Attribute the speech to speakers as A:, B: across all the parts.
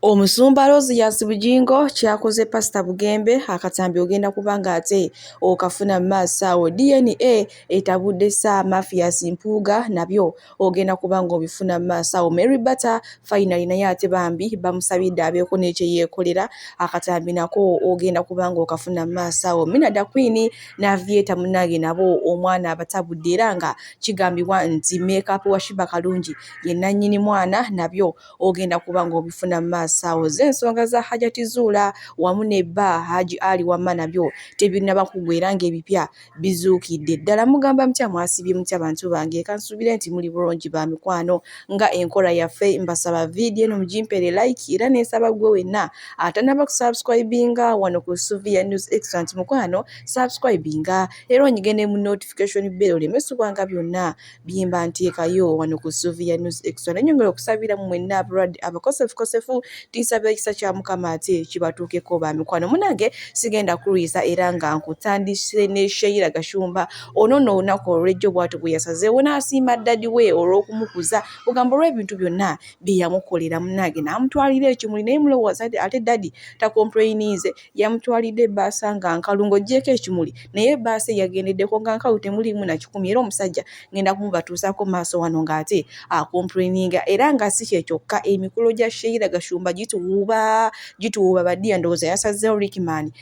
A: Omusumba Rose Bujingo kyakoze Pastor Bugembe akatambi ogenda kubanga ate okafuna maaso awo DNA etabudde sa mafias mpuuga nabyo ogenda kubanga obifuna maaso awo Mary Bata finally naye ate bambi bamusabidde abeeko n'ekye yeekolera akatambi nako ogenda kubanga okafuna maaso awo Minada Queen n'Avieta munage nabo omwana abatabudde era nga kigambibwa nti makeup wa Shiba Kalungi ye nannyini mwana nabyo ogenda kubanga obifuna maaso awo z'ensonga za Hajati Zuula wamu ne bba Haji Ali Wamma nabyo tebinnaba kugwera ng'ebipya bizuukidde ddala. Mugamba mutya, mwasibye mutya bantu bange? Kansubire nti muli bulungi ba mikwano nga enkola yaffe. Mbasaba vidiyo eno mugimpere like era n'ensaba gwe wenna atanaba kusubscribinga wano ku Suvia News Extra nti mukwano subscribinga era onyigende mu notification bell olemesubwanga byonna bye mba nteekayo wano ku Suvia News Extra. Nenyongera okusabira mu mwenna abakosefukosefu tinsaba ekisa kya Mukama ate kibatuukeko ba mikwano munange. Sigenda kulwisa era nga nkutandise ne Sheila Gashumba ono olunaku olw'ejjo bw'atyo bwe yasazeewo n'asiima ddadi we olw'okumukuza bugambo olw'ebintu byonna bye yamukolera munange n'amutwalira ekimuli naye mulowooza ate ddadi takomplaininze yamutwalidde ebbaasa nga nkalu ng'oggyeko ekimuli naye ebbaasa yagendeddeko nga nkalu temuliimu na 10 era omusajja ngenda kumubatuusaako maaso wano ng'ate akomplaininga era nga si kye kyokka emikolo gya Sheila Gashumba gituwuuba badiya ndowooza yasazeewo Rickman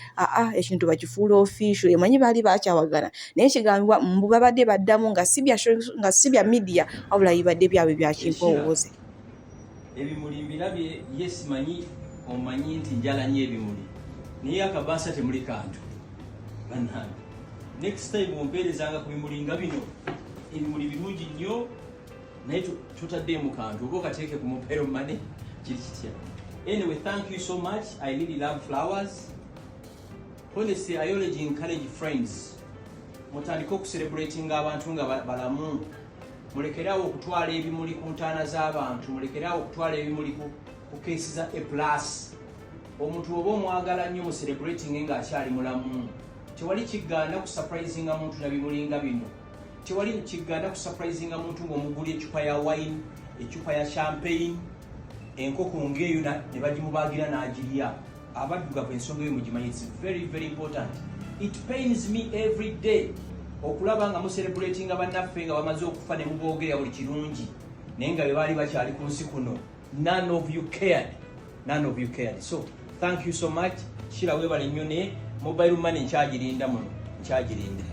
A: ekintu bakifuula official emanyi baali bakyawagana naye kigambibwa mbu babadde baddamu nga si bya media wabula bibadde byabwe bya kimpowooze.
B: Ebimuli mbirabye yesimanyi omanyi nti njala nnyo ebimuli naye akabaasa temuli kantu bannange. Next time ompeerezanga ku bimuli nga bino ebimuli birungi nnyo naye tutadde mu kantu oba okateeke ku mopero mane kiri kitya. Anyway, thank you so much. I really love flowers. Honestly, I always encourage friends. Mutandika okucelebrating abantu nga balamu. Mulekerawo okutwala ebimuli ku ntaana z'abantu. Mulekerawo okutwala ebimuli ku keesi za A+. Omuntu oba omwagala nnyo mu celebrating nga akyali mulamu. Tewali kigaana ku surprisinga muntu na bimuli nga bino. Tewali kigaana ku surprisinga muntu ng'omugula ecupa ya wine, ecupa ya champagne, enkoko ng'eyo ne bagimubagira n'agirya. Abaddugavu ensonga eyo mugimanyi, it's very very important. It pains me every day okulaba nga mucelebratinga bannaffe nga bamaze okufa ne muboogera buli kirungi naye nga bwe baali bakyali ku nsi kuno. None of you cared. So thank you so much. Kira weebale nnyo ne mobile money nkyagirinda muno nkyagirinda.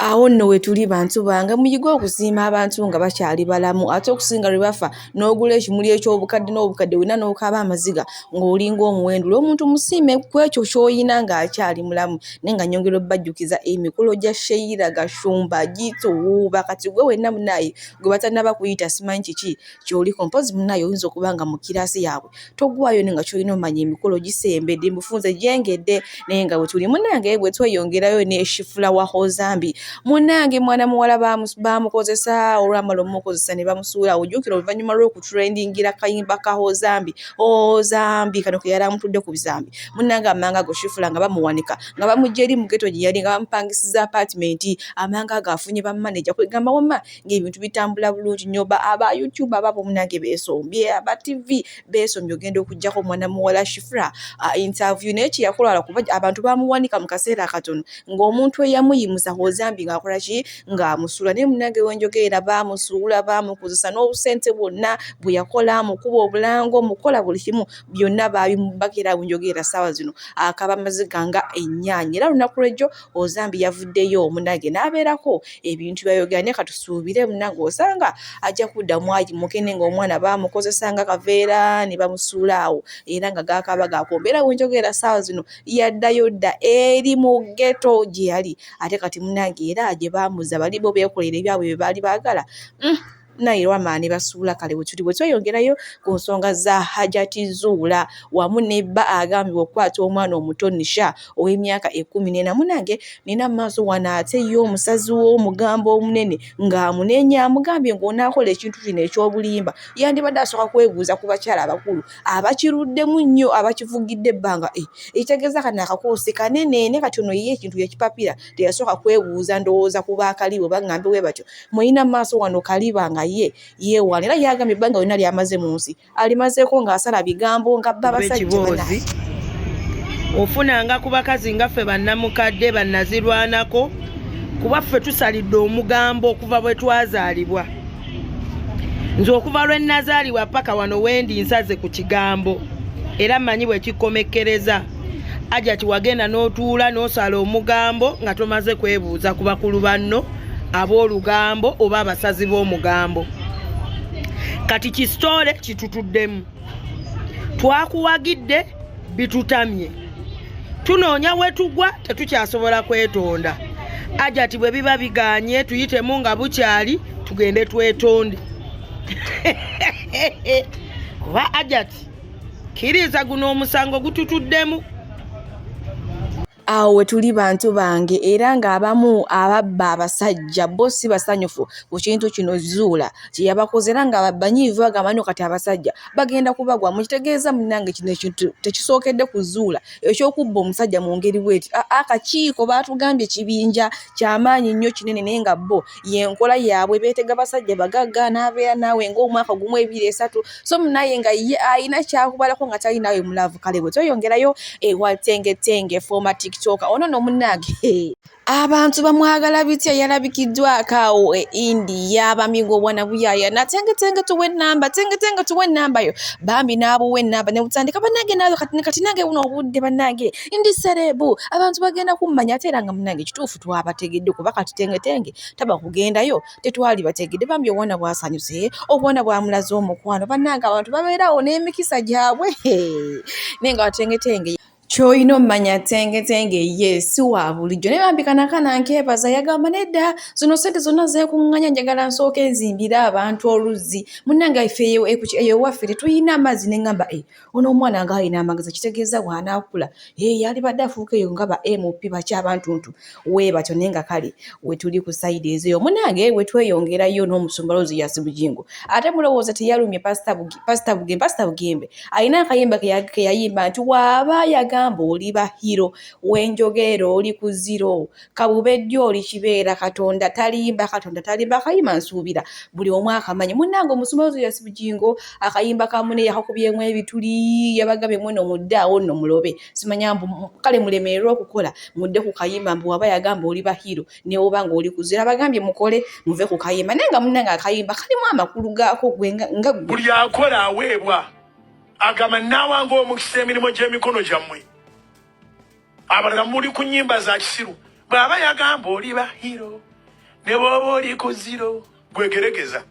A: Awo nno wetuli bantu bange muyiga okusiima abantu nga bakyali balamu ate okusinga lwe bafa n'ogula ekimuli eky'obukadde n'obukadde wena n'okaaba amaziga ng'olinga omuwendula omuntu musiime ku ekyo ky'oyina ng'akyali mulamu. Naye nga nyongera obbajjukiza emikolo gya Sheila Gashumba gituwuuba kati gwe wenna munaaye gwe batannaba kuyita simanyi kiki ky'oliko mpozi munaaye oyinza okuba nga mu kiraasi yaabwe toggwayo nga ky'olina omanya emikolo gisembedde mbufunze gyengedde naye nga bwe tuli munange bwe tweyongerayo ne Shifula wa Hozambi munange mwana muwala bamukozesa olwamala omukozesa ne bamusuula ojjukira oluvannyuma lw'okutrendingira kayimba ka Hozambi kano ke yali amutudde ku bizambi munange amanga go Shifula nga bamuwanika nga bamugya eri mu geto gye yali nga bamupangisiza apartment amanga ago afunye bamanager kwegamba wamma ng'ebintu bitambula bulungi nnyo aba YouTube ababo munange beesombye aba TV beesombye ogenda okuggyako mwana muwala Shifula interview naye kye yakola kuba abantu bamuwanika mu kaseera akatono ng'omuntu eyamuyimusa Hozambi ng'akola ki ng'amusuula naye munange wenjogera bamusuula bamukozesa n'obusente bwonna bwe yakola mukuba obulango mukola buli kimu byonna babimubakira wenjogera ssaawa zino akaba amaziga nga ennyaanya era lunaku lw'ejjo Hozambi yavuddeyo munange n'abeerako ebintu byayogera naye katusuubire munange osanga ajja kuddamu mukene ng'omwana bamukozesa nga kaveera ne bamusuula awo era nga gaakaba gakombeera wenjogera ssaawa zino yaddayo dda eri mu ghetto gye yali ate kati munange era gye baamuza bali bo beekolera ebyabwe bye baali baagala naye lwamaani basuula kale bwe tweyongerayo ku nsonga za Hajati Zuula wamu ne bba agambibwa okukwata omwana omuto Nisha ow'emyaka 14 munange nina maaso wano ate ye omusazi w'omugambo omunene ng'amunenya amugambye ng'onaakola ekintu kino eky'obulimba yandibadde asooka kwebuuza ku bakyala abakulu abakiruddemu nnyo abakivugidde ebbanga ekitegeeza kano akakoosi kanene ne kati ono ye ekintu yakipapira teyasooka kwebuuza ndowooza ku baakalibo baŋŋambe bwe batyo mulina maaso wano kaliba nga nga yeewaana era yagambye ebbanga yonna lyamaze mu nsi alimazeeko ng'asala bigambo nga bba abasajja
C: ofunanga ku bakazi nga ffe bannamukadde bannazirwanako kuba ffe tusalidde omugambo okuva bwe twazaalibwa. Nze okuva lwe nazaalibwa paka wano wendi nsaze ku kigambo era mmanyi bwe kikomekkereza. Ajati wagenda n'otuula n'osala omugambo nga tomaze kwebuuza ku bakulu banno ab'olugambo oba abasazi b'omugambo. Kati kisitole kitutuddemu. Twakuwagidde bitutamye. Tunoonya we tugwa tetukyasobola kwetonda. Ajati bwe biba biganye tuyitemu nga bukyali tugende twetonde. Kuba ajati kiriza guno omusango gututuddemu.
A: Awo tuli bantu bange era ng'abamu ababba abasajja bo si basanyufu ku kintu kino Zuula kye yabakoze era ng'abanyiivu bagamba kati abasajja bagenda kubagwa. Mukitegeeza munnange kino ekintu tekisookedde ku Zuula ekyokubba omusajja mu ngeri bweti. Akakiiko baatugambye kibinja kyamaanyi nnyo kinene naye nga bo yenkola yaabwe beetega basajja bagagga n'abeera naawe ng'omwaka gumu 2 3 so munaye nga ye ayina kyakubalako nga tali naawe mulaavu. Kale bwe tweyongerayo ewa tengetenge format ono no munnange abantu bamwagala bitya yalabikiddwako awo India bamingo obwana buyaya natengetenge tuwe nnamba yo bambi n'abuwe ennamba ne butandika bannange naawe kati nange buno obudde bannange ndi serebu abantu bagenda kummanya ate era nga munnange kituufu twabategedde kuba kati tengetenge taba kugendayo tetwali bategedde bambi obwana bwasanyuse obwana bwamulaze omukwano bannange abantu babeerawo n'emikisa gyabwe naye nga tengetenge Choino mmanya tengetenge si wa bulijjo ne bambikana nkebaza yagamba nedda zino sente zonna zeekuŋŋanya njagala nsooke nzimbira abantu oluzzi munnange ife eyo waffe tuyina amazzi ne ŋŋamba ono omwana nga alina amagezi kitegeeza bw'anaakula yali badde afuuka eyo nga ba MP bakyabantuntu we batyo naye nga kale we tuli ku sayidi ezo munnange we tweyongerayo n'omusumba Suzan Bujingo ate mulowooza teyalumye Pastor Bugembe alina akayimba ke yayimba nti waaba yagamba oliba hiro wenjogera oli ku zero kabubedde oli kibeera katonda talimba akayimba nsuubira buli omu akamanyi munnange omusumba Suzan Bujingo akayimba kamune yakakubyemu ebituli yabagambye mweno muddaawo nno mulobe simanya mbu kale mulemererwa okukola mudde ku kayimba mbu waba yagamba oliba hiro ne oba nga oli ku zero abagambye mukole muve ku kayimba naye nga munnange akayimba kalimu amakulu gaako gwe nga
D: buli akola aweebwa agamba naawanga omukisa emirimu gy'emikono gyammwe abalala muli ku nnyimba za kisiru bw'aba yagamba oliba hiro ne bw'oba oli ku ziro gwegeregeza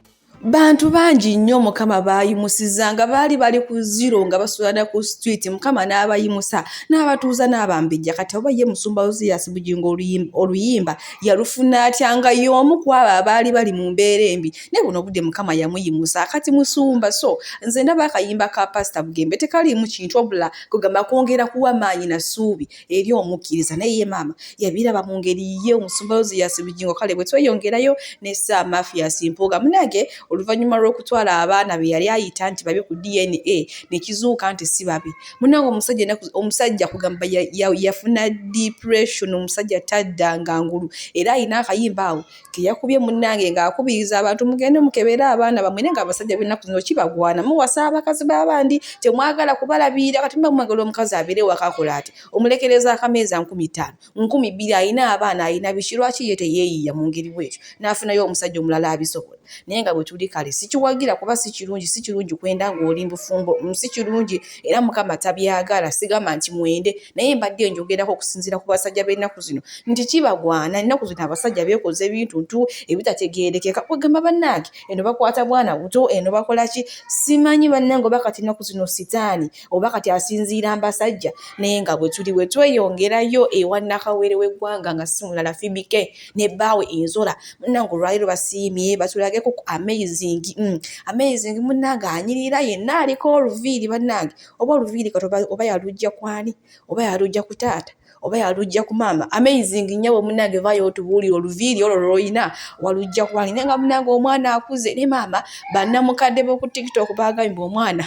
A: bantu bangi nnyo mukama baayimusiza nga bali ku zero nga basulana ku street mukama n'abayimusa n'abatuuza n'abambejja kati oba ye musumba Suzan Bujingo oluyimba yalufuna atya nga y'omu ku abo abaali bali mu mbeera embi naye buno obudde mukama yamuyimusa kati musumba so nze ndaba akayimba ka Pastor Bugembe tekaliimu kintu obula kugamba kwongera kuwa maanyi na ssuubi eri omukkiriza naye ye maama yabiraba mu ngeri ye omusumba Suzan Bujingo kale bwe tweyongerayo ne Mafia Simpoga munage oluvannyuma lw'okutwala abaana be yali ayita nti babe ku DNA ne kizuuka nti si babe munnange omusajja kugamba yafuna depression omusajja taddanga ngulu era alina akayimba awo ke yakubye munnange ng'akubiriza abantu mugende mukebere abaana bammwe naye nga abasajja b'ennaku zino kibagwana muwasa abakazi b'abandi temwagala kubalabirira kati mba mwagala omukazi abeere wakakola ati omulekereza akameeza 15 2,000 alina abaana alina bikirwaki ye teyeeyiya mu ngeri bwekyo n'afunayo omusajja omulala abisobola naye nga bwe tuli kale sikiwagira kuba si kirungi kwenda ng'oli mbufumbo si kirungi era mukama tabyagala sigamba nti mwende naye mbadde njogerako okusinziira ku basajja b'ennaku zino nti kibagwana ennaku zino abasajja beekoze ebintu ntu ebitategeerekeka kwegamba bannange eno bakwata bwana buto eno bakola ki simanyi bannange oba kati ennaku zino sitaani oba kati asinziira mbasajja naye nga bwe tuli bwe tweyongerayo ewa Nakawere w'eggwanga nga si mulala Fibike ne bbaawe Enzola munnange olwaliro basiimye batulageko amazing munnange anyirira yenna aliko oluviiri bannange oba oluviiri kati oba yalujja kwani oba yalujja ku taata oba yalujja ku maama amazing nnyo munnange vayo otubuulira oluviiri olwo lwoyina walujja kwani naye nga munnange omwana akuze ne maama bannamukadde b'oku TikTok bagambye omwana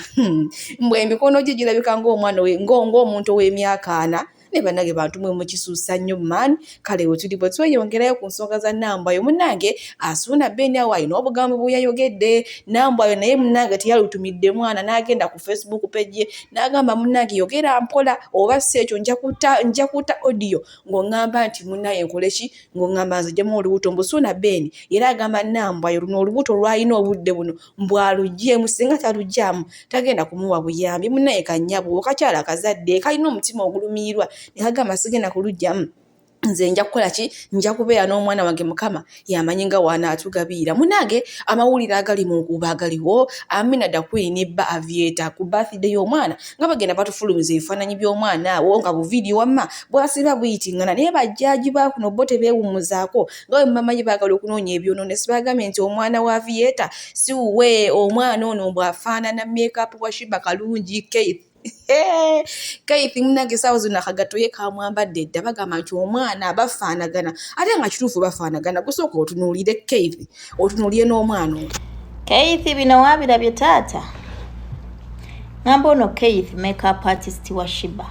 A: mbwe emikono gye girabika ng'omwana ng'omuntu ow'emyaka 4 ne bannange bantu mwe mukisuusa nnyo man. Kale wetuli bwe tweyongerayo ku nsonga za Nambwayo munnange Asuuna Ben awo alina obugambo bwe yayogedde. Nambwayo naye munnange teyalutumidde mwana n'agenda ku Facebook page ye n'agamba munnange yogera mpola oba si ekyo nja kuta audio ng'oŋŋamba nti munnaye nkole ki ng'oŋŋamba nziggyemu olubuto mbu Suuna Ben era agamba Nambwayo luno olubuto lw'alina obudde buno mbw'aluggyemu singa taluggyamu tagenda kumuwa buyambi. Munnaye kannyabo kakyala akazadde kalina omutima ogulumirirwa ne kagamba sigenda kuluggyamu nze nja kukola ki nja kubeera n'omwana wange Mukama yamanyi nga wanaatugabiira. Munnange amawulire agali mu nkuba agaliwo Amina da Queen ne Ba Aviator ku birthday y'omwana nga bagenda batufulumiza ebifaananyi by'omwana awo nga bu video wamma bwasiba buyitingana naye bajjaaji ba kuno bo tebeewummuzaako nga bwe bamanyi baagala okunoonya ebyonoono sibagambye nti omwana wa Aviator si wuwe omwana ono bw'afaanana makeup wa Shiba kalungi Keith munnange saawa zino akagato ye kamwambadde dda bagamba nti omwana bafaanagana ate nga kituufu bafaanagana gusooka otunuulire Keith otunuulire n'omwana ono.
E: Keith bino wabirabye taata ngamba ono Keith makeup artist wa Shiba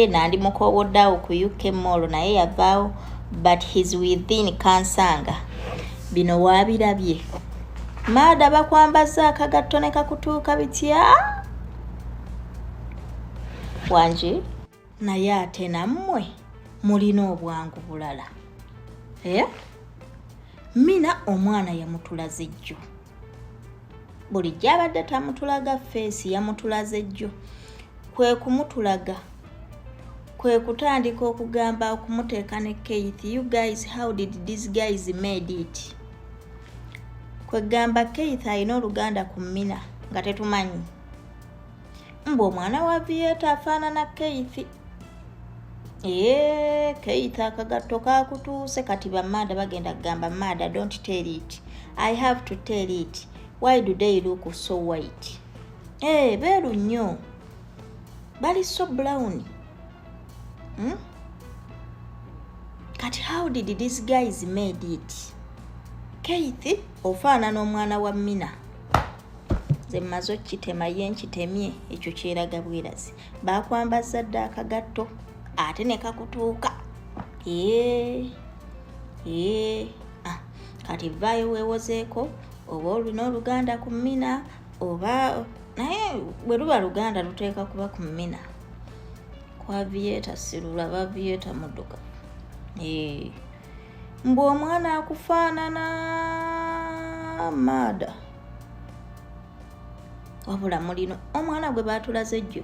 E: nandi mukoboddaawo ku UK Mall naye yavaawo but his within kansanga bino wabirabye maada bakwambaza akagato ne kakutuuka bitya wanji naye ate nammwe mulina obwangu bulala Mina omwana yamutulaze jjo bulijjo abadde tamutulaga feesi yamutulaze jjo kwe kumutulaga kwe kutandika okugamba okumuteeka ne Keith you guys how did these guys made it kwe gamba Keith alina oluganda ku Mina nga tetumanyi mbu omwana wa Aviator afaanana Keith Keith akagato kakutuuse kati bamada bagenda kugamba mada don't tell it I have to tell it why do they look so white beeru nnyo bali so brown kati how did these guys made it Keith ofaanana omwana wa Mina ze mazo kitema yenkitemye ekyo kyeraga bwerazi bakwambaza dda akagato ate ne kakutuuka kati vaayo weewozeeko oba olina oluganda ku Mina oba naye bwe luba luganda luteeka kuba ku Mina kwa Aviator sirulaba Aviator mudduka mbu omwana akufaanana maada wabula mulino omwana gwe baatulaze jjo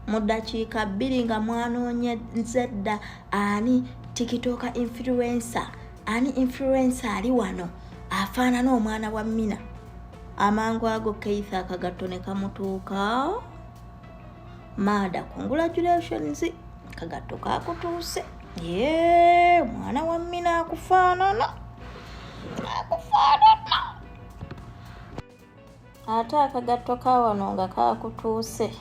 E: mu ddakiika 2 nga mwanoonyeza dda ani tikitoka influencer ani influencer ali wano afaanana omwana wa Mina amangu ago Keith akagato ne kamutuuka maada congratulations kagato kakutuuse mwana wa Mina akufaanana ate akagato ka wano nga kakutuuse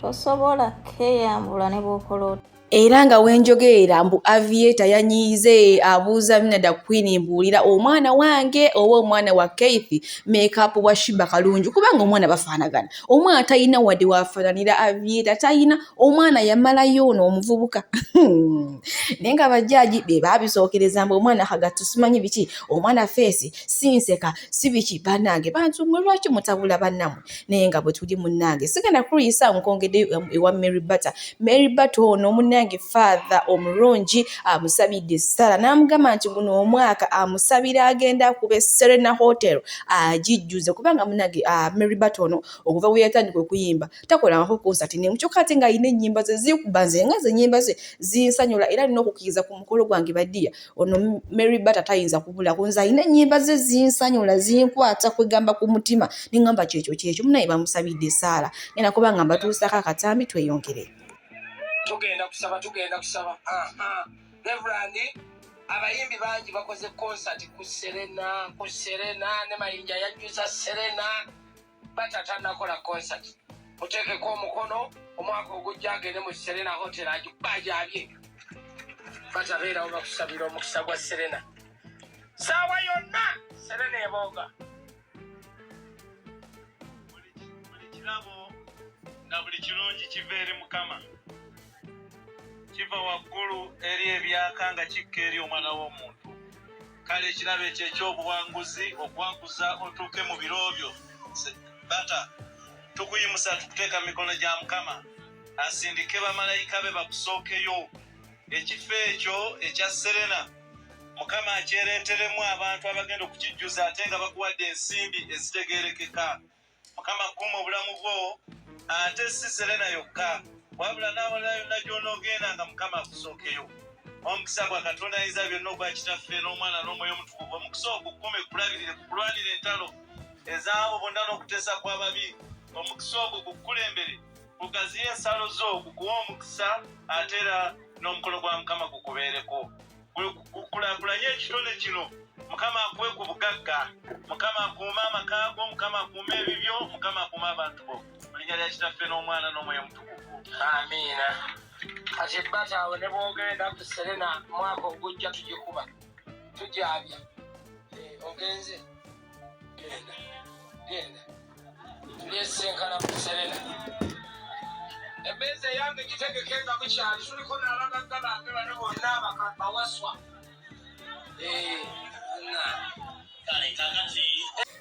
E: tosobola keyambula ne bw'okola
A: era nga wenjogeera mbu Aviator yanyiize abuuza Amina da Queen mbuulira omwana wange oba omwana wa Keith makeup wa Shiba kalungi kubanga omwana bafaanagana omwana talina wadde wafaananira Aviator talina omwana yamalayo ono omuvubuka naye nga bajjaaji be baabisookereza mbu omwana kagato simanyi biki omwana feesi si nseka si biki bannange bantu mwe lwaki mutabula bannammwe naye nga bwe tuli munnange sigenda kuyisa nkongedde ewa Mary Butter ono munnange father omulungi amusabidde Sara n'amugamba nti guno omwaka amusabira agenda kuba Serena Hotel agijjuze kubanga munnange Mary Butter ono okuva bwe yatandika okuyimba takolangako concert n'emu kyokka ate nga alina ennyimba ze zikuba nze nga ze ennyimba ze zinsanyula era alina okukkiriza ku mukolo gwange baddiya ono Mary Butter tayinza kubula kunze alina ennyimba ze zinsanyula zinkwata kwegamba ku mutima neŋŋamba kyekyo munaye bamusabidde Sara nena kubanga mbatuusako akatambi tweyongere
F: tugenda kusaba Reverend abayimbi bangi bakoze concert ku Serena ne mayinja yajjuza Serena batatanakola concert oteekeko omukono omwaka ogujja agende mu Serena Hotel ajabye batabeerawo bakusabira omukisa gwa Serena saawa yonna Serena ebooga
G: buli kirabo na buli kirungi kiva eri Mukama kiva waggulu eri ebyaka nga kikka eri omwana w'omuntu. Kale ekirabo ekyo ekyobuwanguzi okuwanguza otuuke mu biro byo. Bata tukuyimusa tukuteeka mikono gya Mukama asindike bamalayika be bakusookeyo. Ekifo ekyo ekya Serena Mukama akyereeteremu abantu abagenda okukijjuza ate nga bakuwadde ensimbi ezitegeerekeka. Mukama kuuma obulamu bwo ate si Serena yokka wabula n'awalala yonna gy'onoogenda nga Mukama akusookeyo. Omukisa gwa Katonda ayinza byonna ogwa Kitaffe n'Omwana n'Omwoyo Omutukuvu. Omukisa ogwo kukume kulabirire kukulwanira entalo ez'abo bonna n'okuteesa kw'ababi. Omukisa ogwo gukulembere gugaziye ensalo zo gukuwa omukisa ate era n'omukono gwa Mukama gukubeereko. Gukulaakulanye ekitone kino. Mukama akuwe ku bugagga. Mukama akuume amaka go. Mukama akuume ebibyo. Mukama akuume abantu bo. Mu linnya lya Kitaffe n'Omwana n'Omwoyo Omutukuvu.
F: Amiina. Kati Bata awo ne bw'ogenda ku Serena mwaka ogujja tugikuba tujabya. Ogenze genda tulyesenkana ku Serena. Emmeeza yange gitegeke nga bukyali tuliko n'abagagga bange bano bonna bawaswa.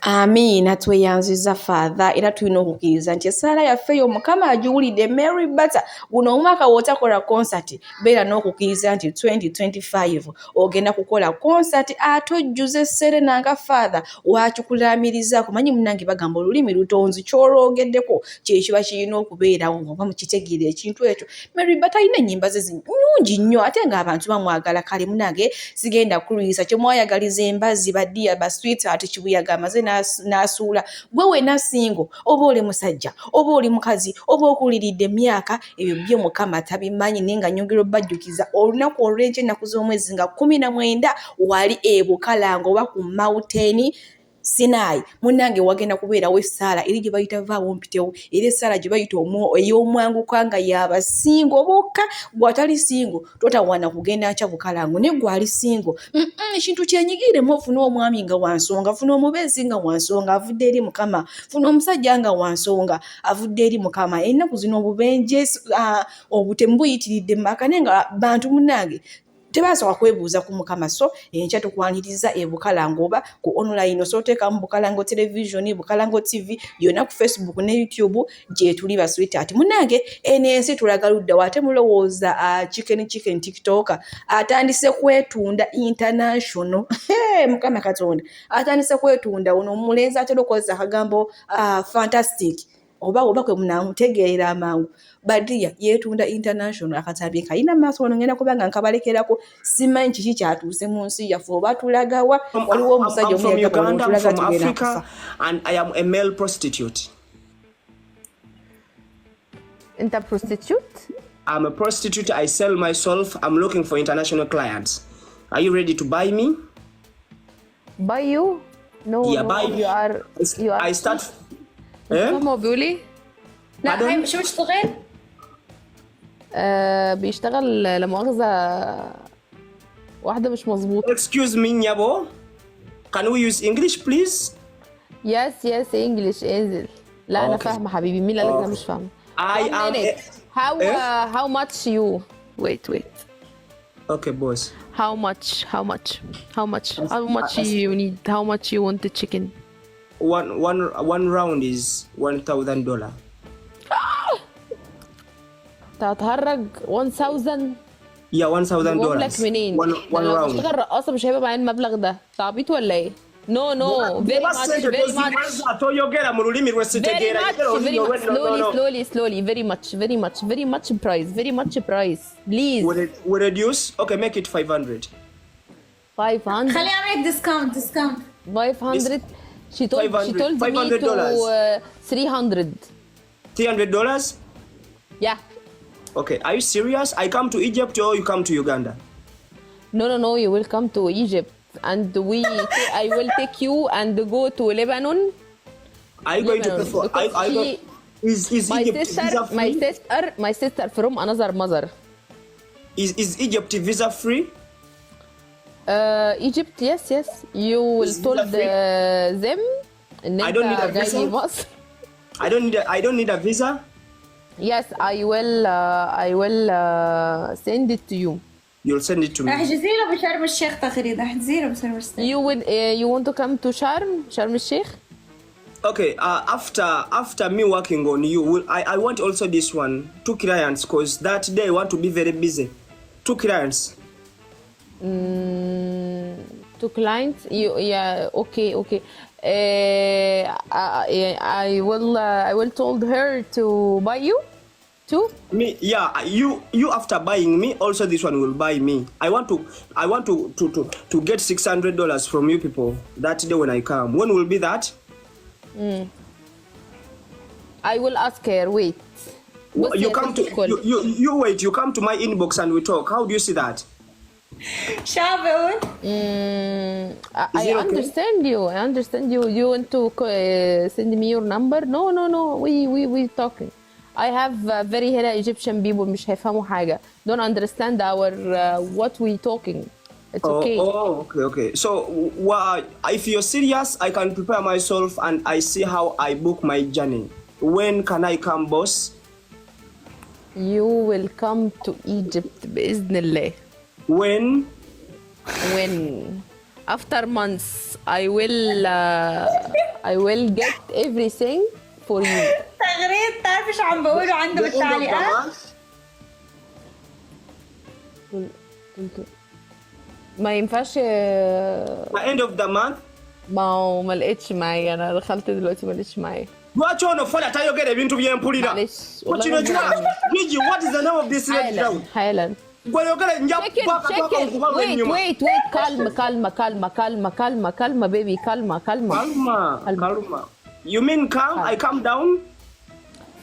A: Amiina, tweyanziza Father era tulina okukkiriza nti essaala yaffe eyo Mukama agiwulidde. Mary Butter guno omwaka w'otakola concert beera n'okukkiriza nti 2025 ogenda kukola concert ate ojjuze Serena nga Father wakikulaamiriza. Kumanyi munnange bagamba olulimi lutonzi kyolwogeddeko kyekiba kirina okubeerawo ng'oba mukitegeera ekintu ekyo. Mary Butter alina ennyimba ze nnungi nnyo ate ng'abantu bamwagala. Kale munnange sigenda kulwisa kye mwayagaliza embazzi baddiya ba sweetheart Kibuyaga amaze n'asuula gwe wena singo oba oli musajja oba oli mukazi oba okuliridde emyaka ebyo byo Mukama tabimanyi naye nga nyongera obbajjukiza olunaku olw'enkya ennaku z'omwezi nga 19 wali Bukalanga oba ku Mountain Sinai. Munnange wagenda kubeerawo essaala eri gye bayita vaawo mpitewo era essaala gye bayita ey'omwanguka nga y'abasingo bokka. Bw'atali singo totawaana kugenda nkya Bukalango ne gwali singo ekintu kyenyigiiremu ofuna omwami nga wansonga, funa omubeezi nga wansonga avudde eri Mukama, funa omusajja nga wansonga avudde eri Mukama. Ennaku zino obubenje obutemu buyitiridde mu maka naye nga bantu munnange tebasobola kwebuuza ku Mukama. So enkya tukwaniriza Bukalango oba ku online osoteekamu Bukalango television, Bukalango TV yonna ku Facebook ne YouTube gye tuli ba sweetheart. Munnange eno ensi tulaga ludda ate mulowooza chicken TikTok atandise kwetunda international. Mukama Katonda atandise kwetunda ono omulenzi atera okukozesa akagambo fantastic oba kwe munamutegeera amangu badiya yeetunda international akatabye kalina maaso wano ngenda kubanga nkabalekerako simanyi kiki kyatuuse mu nsi yaffe oba tulagawa waliwo omusajja
H: Africa and I am a male prostitute.
I: Enta prostitute?
H: I'm a prostitute. I sell myself. I'm looking for international clients. Are you ready to buy me?
I: Buy you? No,
H: Yeah,
I: no,
H: buy me.
I: you are
H: I start.
I: ماما بيقولي
J: لا هاي شو بيشتغل؟
I: بيشتغل لا مؤاخذة واحدة مش مظبوطة.
H: Excuse me, Nyabo. Can we use English, please?
I: Yes English انزل. لا أنا
H: Okay.
I: فاهمة حبيبي. مين اللي قالك أنا مش فاهمة؟
H: I
I: One
H: am.
I: minute. How much you? Wait.
H: Okay, boss.
I: How much you need? How much you want the chicken?
H: One round is $1,000.
I: تتهرج 1000.
H: Yeah, $1,000.
I: لك منين؟
H: One
I: ده لو
H: round.
I: بشتغل رقاصة مش هيبقى معايا المبلغ ده. تعبيط ولا ايه؟ No, very much.
H: mu lulimi lwesitegeera.
I: Slowly, very much price. Please.
H: We reduce. Okay, make it 500.
I: 500.
J: خليني أعمل discount.
I: 500. She told me to 300.
H: $300?
I: Yeah.
H: Okay, are you serious? I come to Egypt or you come to Uganda?
I: No, you will come to Egypt and I will take you and go to Lebanon.
H: Are you going to pay for? Is Egypt visa free?
I: My sister from another mother.
H: Is Egypt visa free?
I: Egypt, yes. You will told them.
H: I don't need a visa. I don't need a visa.
I: Yes, I will send it to you.
H: You'll send it to me.
J: احجزي له بشرم الشيخ تغريده احجزي له بشرم الشيخ.
I: You want to come to Sharm el-Sheikh?
H: Okay, after me working on you, I want also this one, 2 clients, because that day I want to be very busy. 2 clients.
I: 2 clients? Yeah, okay. I will told her to buy you too.
H: Me, yeah, you after buying me, also this one will buy me. I want to get $600 from you people that day when I come. When will be that?
I: I will ask her. Wait.
H: You come to you wait. You come to my inbox and we talk. How do you see that?
J: شابون.
I: I understand you. I understand you. You want to send me your number? No. We talking. I have very hella Egyptian people مش هيفهموا حاجة. Don't understand our what we talking. It's okay.
H: Okay. So if you're serious, I can prepare myself and I see how I book my journey. When can I come, boss?
I: You will come to Egypt بإذن الله.
H: When?
I: After months, I will get everything for you.
J: تغريد تعرف ايش عم بقوله عنده بالتعليقات؟
I: ما ينفعش
H: end of the month.
I: ما لقيتش معايا. انا دخلت دلوقتي ما لقيتش معايا.
H: Lwaki ono fola tayogera ebintu byempulira? Kino kiwa? Gigi, what is the name of this lady down?
I: Highland.
H: Gwayogera nja paka okuba ennyuma.
I: Wait. Calma, baby. Calma.
H: You mean calm? I calm down?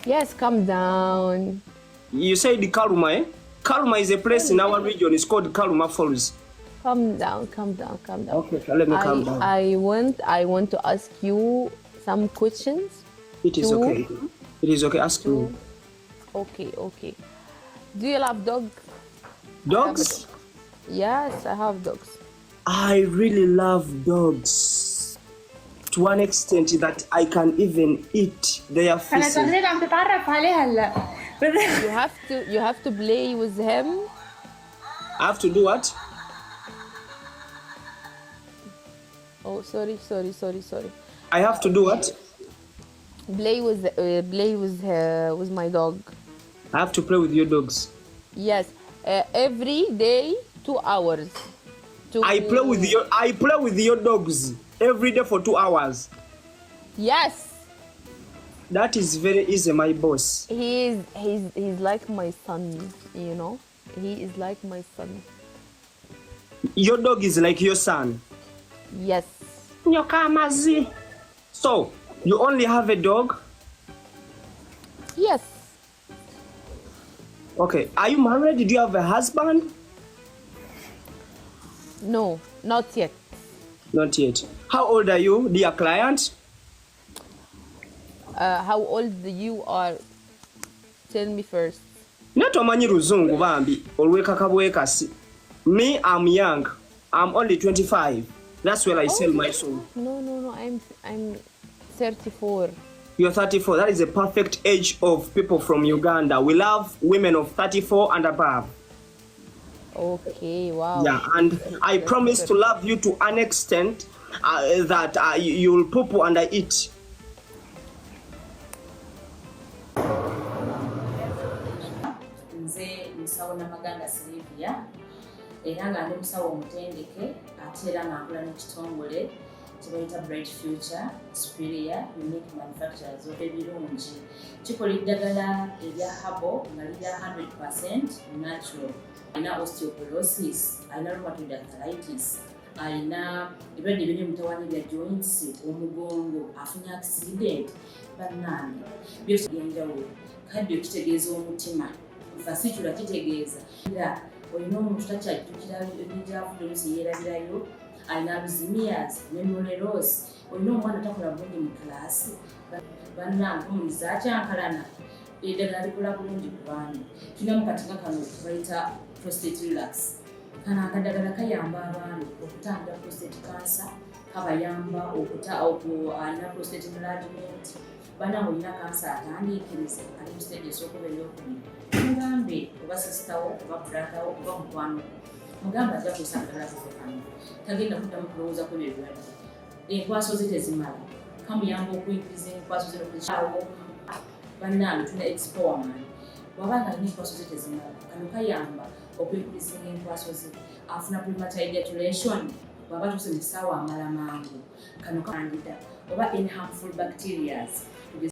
I: Yes, calm down.
H: You said Karuma, eh? Karuma is a place in our region. It's called Karuma Falls.
I: Calm down.
H: Okay, let me calm down.
I: I want to ask you some questions.
H: It is okay. It is okay. Ask me.
I: Okay. Do you love dogs?
H: Dogs?
I: Yes, I have dogs.
H: I really love dogs to one extent that I can even eat their
J: أنا
H: feces.
J: تغريد عم تتعرف عليه هلا.
I: You have to play with him.
H: I have to do what?
I: Oh, sorry.
H: I have to do what?
I: Play with my dog.
H: I have to play with your dogs.
I: Yes, every day 2 hours.
H: I play with your dogs every day for 2 hours.
I: Yes.
H: That is very easy, my boss.
I: He's like my son, you know. He is like my son.
H: Your dog is like your son.
I: Yes.
H: Nyokamazi. So, you only have a dog?
I: Yes.
H: Okay. Are you married? Do you have a husband?
I: No, not yet.
H: Not yet. How old are you, dear client?
I: How old you are? Tell me first.
H: Netomanyi luzungu bambi olwekaka bwekasi. Me, I'm young. I'm only 25. That's where I sell my soul.
I: No. I'm 34.
H: You're 34. That is a perfect age of people from Uganda. We love women of 34 and above.
I: Okay, wow.
H: Yeah, and I promise to love you to an extent that you'll poo and I eat.
K: Nze musawo Namaganda Sylvia era nga ndi musawo omutendeke ate era nga nkola n'ekitongole kibayita Bright Future Superior Unique Manufacturers ebirungi kikola eddagala erya habo nga lirya 100% natural. Alina osteoporosis, alina rheumatoid arthritis, alina ebirwadde ebiri mutawaana bya joints, omugongo, afunye accident, bannange byose byenjawulo. Kadde kitegeeza omutima fasitula kitegeeza era olina omuntu takyajjukira ebijjaavude olusi yeerabirayo, alina alzheimer's, memory loss, olina omwana takola bulungi mu kalaasi, bannange omuliza akyankalana eddagala likola bulungi ku baana. Tulina mu katinga kano bayita prostate relax. Kano akadagala kayamba abaana okutandika prostate cancer, kabayamba alina prostate enlargement, bana olina kansa atandiikirize ali mu stage esookuba eyokubiri mugambe oba sisitawo oba bratawo oba mukwano mugamba ajja kusangala zifekano tagenda kuddamu kulowooza ku ebyo ebirwadde enkwaso ze tezimala kamuyamba okuyigiriza enkwaso ze okukyawo bannange tuna expowerman wabanga alina enkwaso ze tezimala kano kayamba okuyigiriza enkwaso ze afuna premature ejaculation bwaba tusemesaawo amala mangu kano kandida oba in harmful bacterias